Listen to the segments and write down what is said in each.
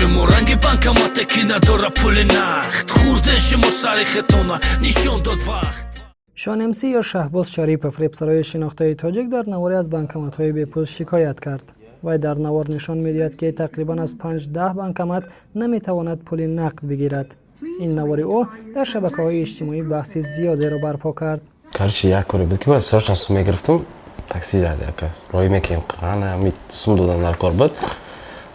شما رنگ بانکمات که نداره پول نقد خورده شما سریختون نشان داد وقت. شانمسی یا شهباز شریپов ریپسرای شناخته تاجیک در نواری از بانکمات‌های بی پول شکایت کرد. وی در نوار نشان می‌دهد که تقریباً از 5-10 بانکمات نمی‌تواند پول نقد بگیرد. این نواری او در شبکه‌های اجتماعی بحث زیادی را برپا کرد. Короче, я кори بود که باید سرچ سوم گرفتم تاکسی داده که روی میکنیم قرآن می سوم دادن در کار بود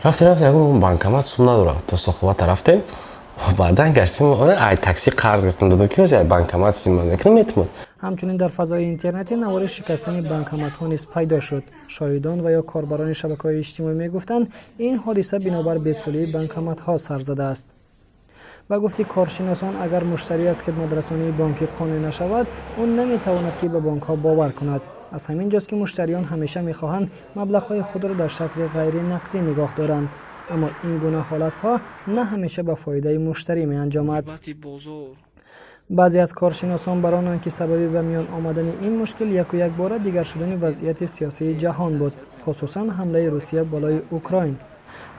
رفتیم یکم بانکمات سوم نداره تو سخوات رفتیم بعدن گشتیم ای تاکسی قرض گرفتم دادم که واسه بانکمات سیم میکنم میتونم. همچنین در فضای اینترنتی نواری شکستن بانکمات‌ها نیز پیدا شد. شاهدان و یا کاربران شبکه‌های اجتماعی میگفتند این حادثه بنابر بیپولی بانکمات‌ها سر زده است. و گفتی کارشناسان اگر مشتری از خدمترسانی بانکی قانع نشود اون نمیتواند که به بانک ها باور کند. از همین جاست که مشتریان همیشه میخواهند مبلغ‌های خود را در شکل غیر نقدی نگاه دارند، اما این گونه حالت‌ها نه همیشه به فایده مشتری می‌انجامد. بعضی از کارشناسان برانند که سببی به میان آمدن این مشکل یک و یک باره دیگر شدن وضعیت سیاسی جهان بود، خصوصا حمله روسیه بالای اوکراین.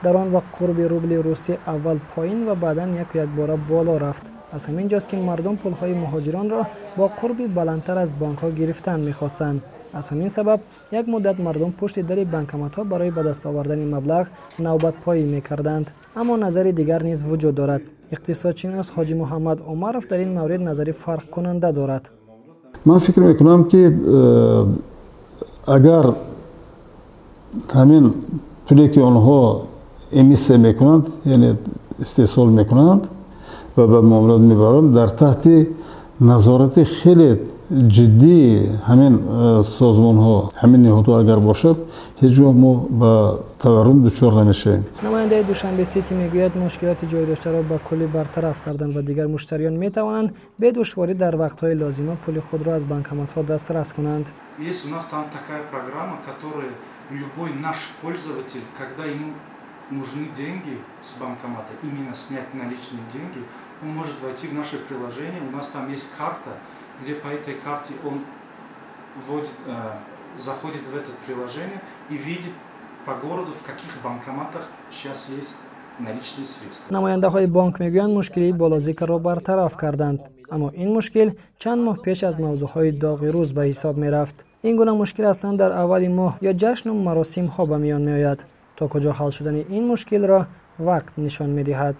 در آن وقت قرب روبل روسی اول پایین و بعدا یک و یک باره بالا رفت. از همین جاست که مردم پولهای مهاجران را با قربی بلندتر از بانک ها گرفتن می‌خواستند. از همین سبب یک مدت مردم پشت در بانکمات ها برای به دست آوردن مبلغ نوبت پایی می‌کردند. اما نظر دیگر نیز وجود دارد. اقتصادشناس حاجی محمد عمرов در این مورد نظری فرق کننده دارد. من فکر می‌کنم که اگر همین پولی که آنها امیسه میکنند یعنی استحصال میکنند و به معاملات میبرند در تحت نظارت خیلی جدی همین سازمان ها همین نهادها اگر باشد هیچ جا ما به تورم دچار نمیشیم. نماینده دوشنبه سیتی میگوید مشکلات جای داشته را به کلی برطرف کردن و دیگر مشتریان میتوانند به دشواری در وقت‌های لازمه پول خود را از بانکمات‌ها دسترس کنند. Есть у нас там такая программа, которая любой наш пользователь, когда ему нужны деньги с банкомата, именно снять наличные деньги, он может войти в наше приложение. У нас там есть карта, где по этой карте он заходит в это приложение и видит по городу, в каких банкоматах сейчас есть наличные средства. نماینده های بانک میگویند مشکلی بالازیک را برطرف کردند، اما این مشکل چند ماه پیش از موضوعهای داغ روز به حساب می رفت. این گونه مشکل اصلا در اول ماه یا جشن و مراسم ها به میان می آید. تا کجا حل شدن این مشکل را وقت نشان می دهد.